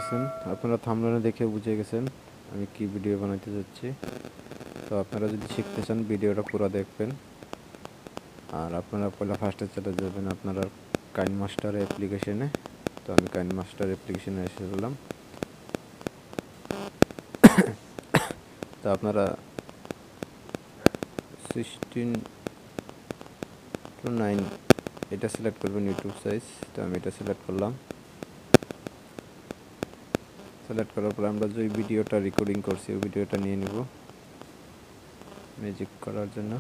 আছেন? আপনারা থাম্বনেলে দেখে বুঝে গেছেন আমি কি ভিডিও বানাইতে যাচ্ছি। তো আপনারা যদি শিখতে চান ভিডিওটা পুরো দেখবেন। আর আপনারা পয়লা ফার্স্টে চলে যাবেন আপনারা কাইনমাস্টার অ্যাপ্লিকেশনে। তো আমি কাইনমাস্টার অ্যাপ্লিকেশনে এসে গেলাম। তো আপনারা 16:9 এটা সিলেক্ট করবেন ইউটিউব সাইজ। তো আমি এটা সিলেক্ট করলাম। সিলেক্ট করার পর আমরা যে ভিডিওটা রেকর্ডিং করছি ওই ভিডিওটা নিয়ে নিব ম্যাজিক করার জন্য।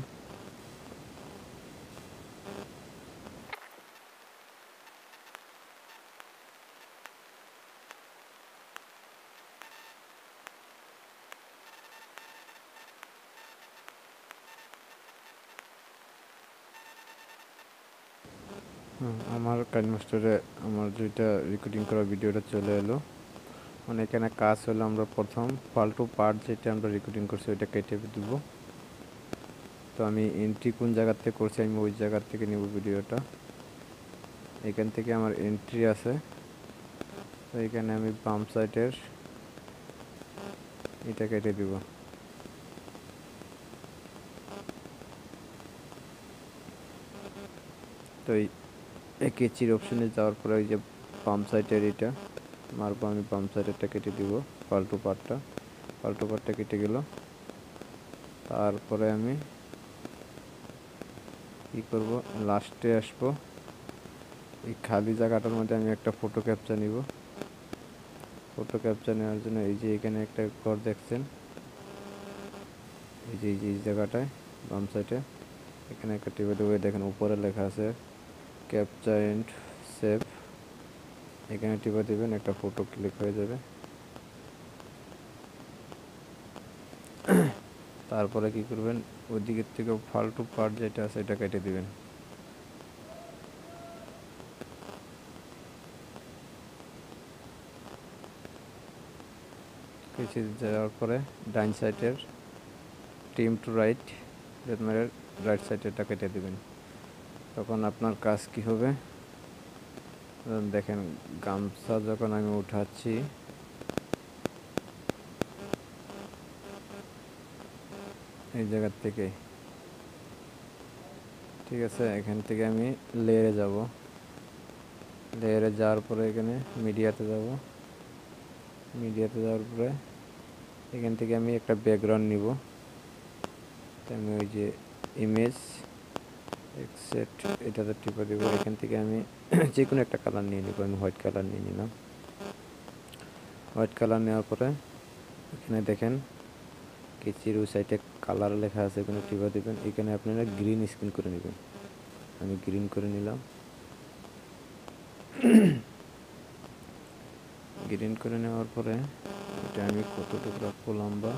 আমার কাইনমাস্টারে আমার যেটা রেকর্ডিং করা ভিডিওটা চলে এলো। মানে এখানে কাজ হলো আমরা প্রথম ফালতু পার্ট যেটা আমরা রেকর্ডিং করছি ওইটা কেটে দেব। তো আমি এন্ট্রি কোন জায়গা থেকে করছি আমি ওই জায়গা থেকে নেব ভিডিওটা। এখান থেকে আমার এন্ট্রি আছে। তো এখানে আমি বাম সাইডের এটা কেটে দিব। তো এই কেচির অপশনে যাওয়ার পরে ওই যে বাম সাইডের এটা মারবো, আমি বাম সাইডেরটা কেটে দিব। ফালতু পার্টটা কেটে গেল। তারপরে আমি কি করব, লাস্টে আসবো। এই খালি জায়গাটার মধ্যে আমি একটা ফটো ক্যাপচার নিব। ফটো ক্যাপচার নেওয়ার জন্য এই যে এখানে একটা ঘর দেখছেন, এই জায়গাটায় বাম সাইডে এখানে একটা টিপে দেবো। দেখেন উপরে লেখা আছে ক্যাপচার এন্ড সেভ। এখানে টিপে দেবেন, একটা ফটো ক্লিক হয়ে যাবে। তারপরে কি করবেন, ওই দিকের থেকে ফালতু পার্ট যেটা আছে এটা কেটে দিবেন। কেটে যাওয়ার পরে ডাইন সাইডের টিম টু রাইট রাইট সাইডেরটা কেটে দিবেন। তখন আপনার কাজ কি হবে দেখেন, গামছা যখন আমি উঠাচ্ছি এই জায়গার থেকে, ঠিক আছে, এখান থেকে আমি লেয়ারে যাব। লেয়ারে যাওয়ার পরে এখানে মিডিয়াতে যাব। মিডিয়াতে যাওয়ার পরে এখান থেকে আমি একটা ব্যাকগ্রাউন্ড নিব। আমি ওই যে ইমেজ এক্সেট এটাতে টিপে দেবো। এখান থেকে আমি যে কোনো একটা কালার নিয়ে নিব। আমি হোয়াইট কালার নিয়ে নিলাম। হোয়াইট কালার নেওয়ার পরে এখানে দেখেন কেচির ওই সাইডে কালার লেখা আছে, এখানে টিপে দেবেন। এখানে আপনারা গ্রিন স্ক্রিন করে নেবেন। আমি গ্রিন করে নিলাম। গ্রিন করে নেওয়ার পরে এটা আমি কতটুকু রাখবো লম্বা,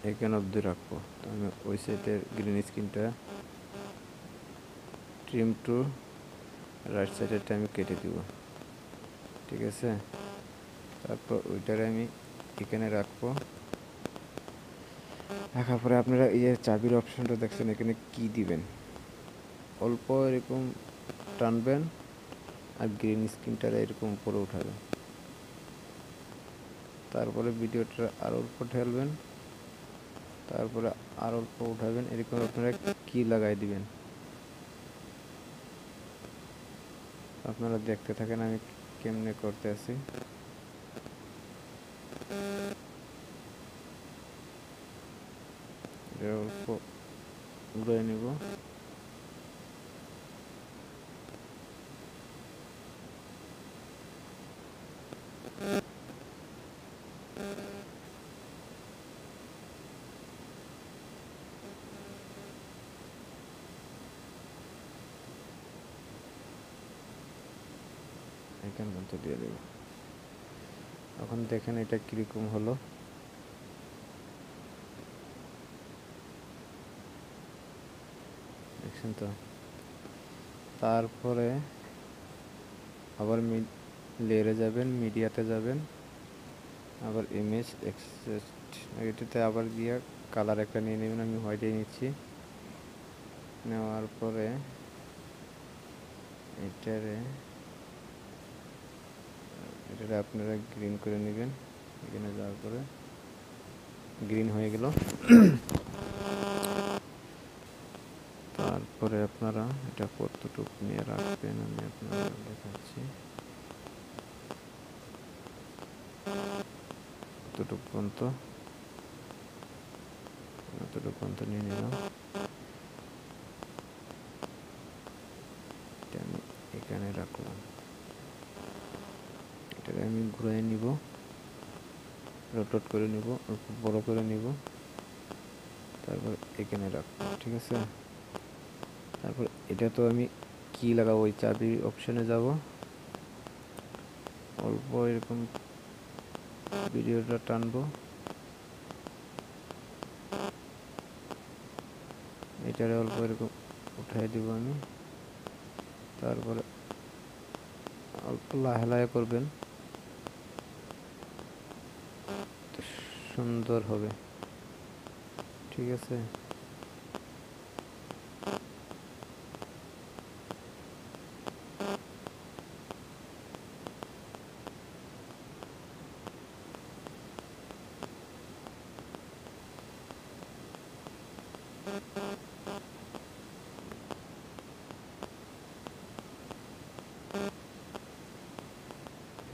এখানে অবধি রাখবো। তো আমি ওই সাইডের গ্রিন স্ক্রিনটা ট্রিম টু রাইট সাইডেরটা আমি কেটে দিব, ঠিক আছে। তারপর ওইটারে আমি এখানে রাখবো। রাখার পরে আপনারা এই যে চাবির অপশনটা দেখছেন, এখানে কি দিবেন, অল্প এরকম টানবেন আর গ্রিন স্ক্রিনটা এরকম উপরে উঠাবেন। তারপরে ভিডিওটা আর অল্প ঠেলবেন, তারপরে আর অল্প উঠাবেন। এরকম আপনারা কি লাগাই দিবেন। আপনারা দেখতে থাকেন আমি কেমনে করতে আছি। অল্প ঘুরে নিব। এখান মতো দিয়ে দেব। এখন দেখেন এটা কিরকম হলো। দেখছেন তো। তারপরে আবার লেয়ারে যাবেন, মিডিয়াতে যাবেন, আবার ইমেজ এক্সেট এটাতে আবার গিয়ে কালার একটা নিয়ে নেবেন। আমি হোয়াইটে নিচ্ছি। নেওয়ার পরে এটারে আপনারা গ্রিন করে নেবেন। এখানে যাওয়ার পরে গ্রিন হয়ে গেল। তারপরে আপনারা এটা কতটুকু নিয়ে রাখবেন আমি আপনাদের দেখাচ্ছি। কতটুকু পর্যন্ত নিয়ে নিলাম। এটা আমি এখানে রাখলাম। এটাকে আমি ঘুরিয়ে নিব, রোটেট করে নিব, অল্প বড় করে নিব, তারপর এখানে রাখবো। ঠিক আছে, তারপর এটা তো আমি কি লাগাবো, ওই চাবি অপশনে যাব, অল্প এরকম ভিডিওটা টানবো, এটারে অল্প এরকম উঠাই দিব আমি। তারপরে অল্প লাহে করবেন, সুন্দর হবে। ঠিক আছে,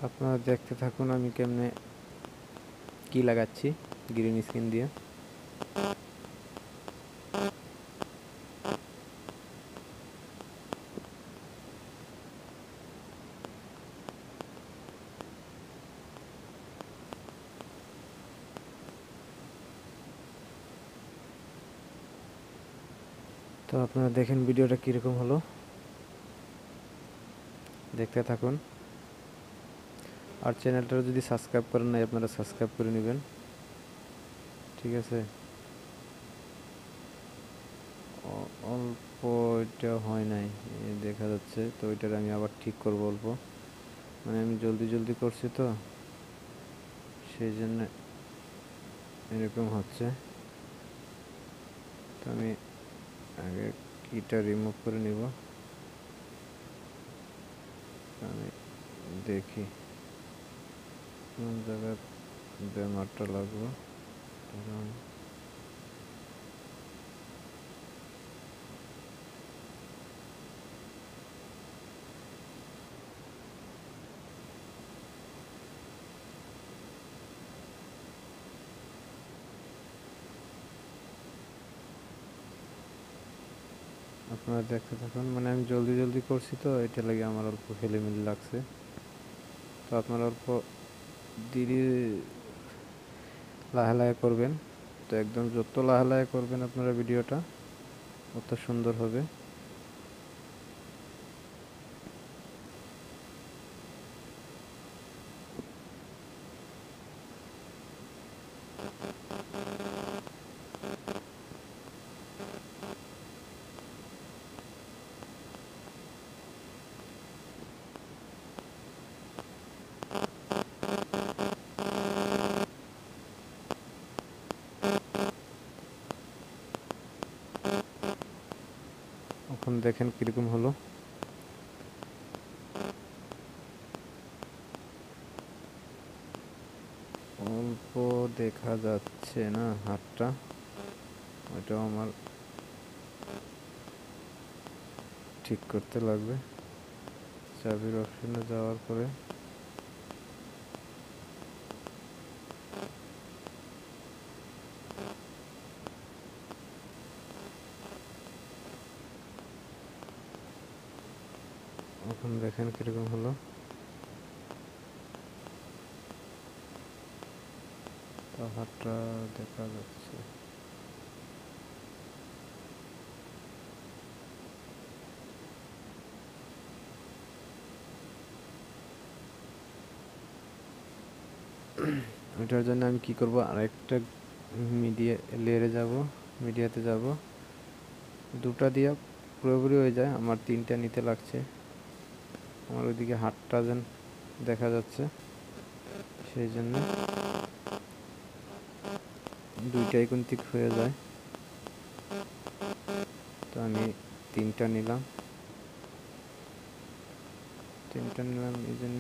আপনারা দেখতে থাকুন আমি কেমনে কি লাগাচ্ছি গ্রিন স্ক্রিন দিয়ে। তো আপনারা দেখেন ভিডিওটা কীরকম হলো, দেখতে থাকুন। আর চ্যানেলটা যদি সাবস্ক্রাইব করেন নাই আপনারা সাবস্ক্রাইব করে নেবেন। ঠিক আছে, অল্প এটা হয় নাই দেখা যাচ্ছে, তো ওইটার আমি আবার ঠিক করবো অল্প, মানে আমি জলদি করছি তো সেই জন্য এরকম হচ্ছে। তো আমি আগে কিটা রিমুভ করে নিব, আমি দেখি কোন জায়গায় ব্যামারটা লাগবে। আপনারা দেখতে থাকুন, মানে আমি জলদি করছি তো এটা লাগে আমার অল্প খেলিমেলি লাগছে। তো আপনারা অল্প ধীরে লাহে করবেন। তো একদম যত লাহে করবেন আপনারা ভিডিওটা অত সুন্দর হবে। এখন দেখেন কিরকম হলো। অল্প দেখা যাচ্ছে না হাতটা, ওইটাও আমার ঠিক করতে লাগবে। চাবির অপশনে যাওয়ার পরে এখন দেখেন কিরকম হলো। তো হাতটা দেখা যাচ্ছে। ওইটার জন্য আমি কি করব, আরেকটা মিডিয়াতে যাব, দুটা দিয়া পুরোপুরি হয়ে যায়, আমার তিনটা নিতে লাগছে। আমার ওইদিকে হাতটা যেন দেখা যাচ্ছে, সেই জন্য দুইটাই কিন্তু হয়ে যায়। তো তো আমি তিনটা নিলাম এই জন্য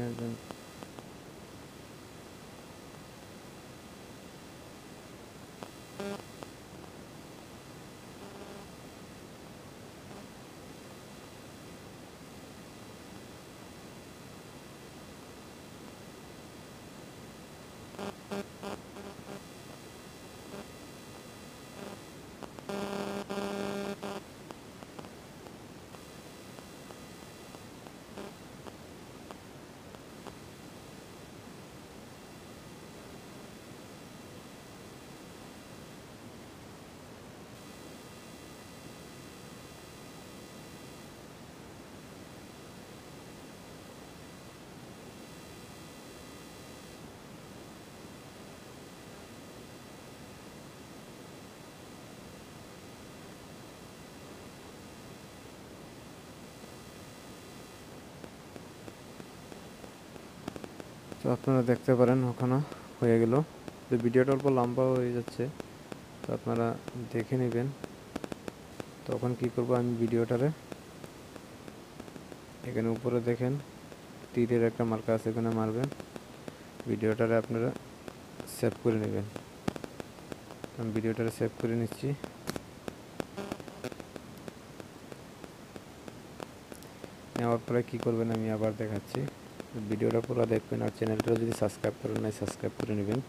তো আপনারা দেখতে পারেন ওখানে হয়ে গেল। তো ভিডিওটা অল্প লম্বা হয়ে যাচ্ছে, তো আপনারা দেখে নেবেন। তখন কি করব, আমি ভিডিওটারে এখানে উপরে দেখেন তীরের একটা মার্কা আছে, এখানে মারবেন, ভিডিওটারে আপনারা সেভ করে নেবেন। আমি ভিডিওটারে সেভ করে নিচ্ছি। নেওয়ার পরে কি করবেন আমি আবার দেখাচ্ছি, ভিডিওটা পুরো দেখবেন। আর চ্যানেলটা যদি সাবস্ক্রাইব করেন নাই সাবস্ক্রাইব করে নেবেন।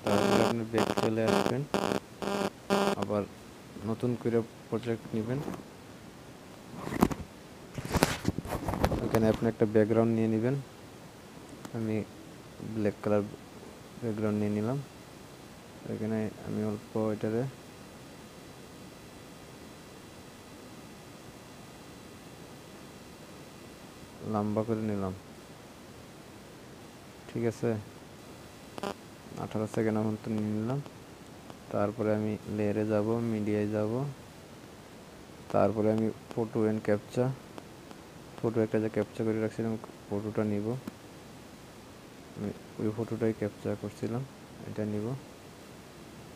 তারপরে আপনি ব্যাক চলে আসবেন, আবার নতুন করে প্রজেক্ট নেবেন। এখানে আপনি একটা ব্যাকগ্রাউন্ড নিয়ে নেবেন। আমি ব্ল্যাক কালার ব্যাকগ্রাউন্ড নিয়ে নিলাম। এখানে আমি অল্প এটারে লম্বা করে নিলাম, ঠিক আছে, 18 সেকেন্ড মতো নিয়ে নিলাম। তারপরে আমি লেয়ারে যাব, মিডিয়ায় যাব, তারপরে আমি ফটো অ্যান্ড ক্যাপচা, ফটো একটা যে ক্যাপচার করে রাখছিলাম ফটোটা নিব, আমি ওই ফটোটাই ক্যাপচার করছিলাম, এটা নিব।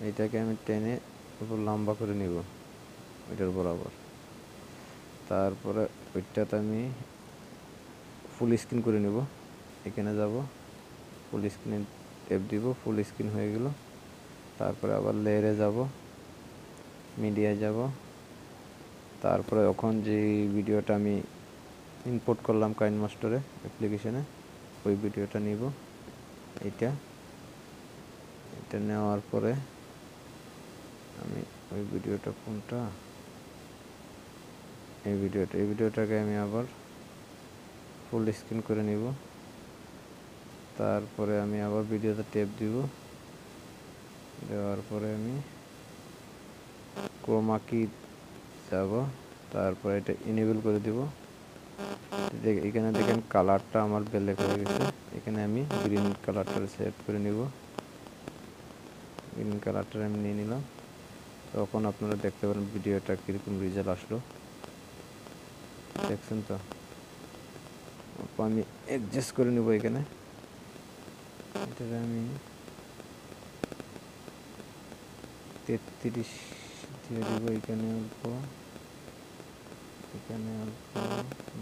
এইটাকে আমি টেনে উপর লম্বা করে নিব ওইটার বরাবর। তারপরে ওইটাতে আমি ফুল স্ক্রিন করে নিব। এখানে যাব, ফুল স্ক্রিনে ট্যাপ দিব, ফুল স্ক্রিন হয়ে গেল। তারপরে আবার লেয়ারে যাব, মিডিয়ায় যাব, তারপরে এখন যে ভিডিওটা আমি ইম্পোর্ট করলাম কাইনমাস্টারে অ্যাপ্লিকেশনে, ওই ভিডিওটা নিব। এটা নেওয়ার পরে আমি ওই ভিডিওটা কোনটা, এই ভিডিওটাকে আমি আবার ফুল স্ক্রিন করে নিব। তারপরে আমি আবার ভিডিওতে ট্যাপ দিব, দেওয়ার পরে আমি ক্রোমা কি যাব, তারপরে এটা ইনেবল করে দিব। এখানে দেখেন কালারটা আমার ব্ল্যাক হয়ে গেছে, এখানে আমি গ্রিন কালারটা সিলেক্ট করে নিব। গ্রিন কালারটা আমি নিয়ে নিলাম। তখন আপনারা দেখতে পারেন ভিডিওটা কীরকম রেজাল্ট আসলো, দেখছেন তো। আমি অ্যাডজাস্ট করে নেব, এখানে এটা আমি 33 দিয়ে দেব, এখানে অল্প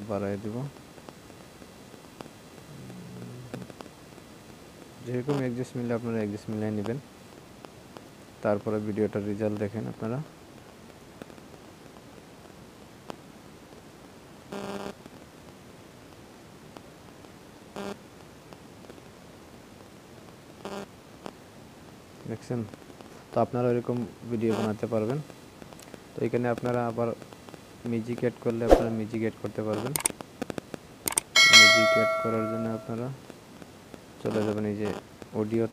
বাড়াই দেব। যেরকম অ্যাডজাস্ট মিলে আপনারা অ্যাডজাস্ট মিলিয়ে নেবেন। তারপরে ভিডিওটার রেজাল্ট দেখেন আপনারা। দেখছেন তো, আপনারা এরকম ভিডিও বানাতে পারবেন। তো এখানে আপনারা আবার মিউজিক অ্যাড করলে আপনারা মিউজিক অ্যাড করতে পারবেন। মিউজিক অ্যাড করার জন্য আপনারা চলে যাবেন এই যে অডিও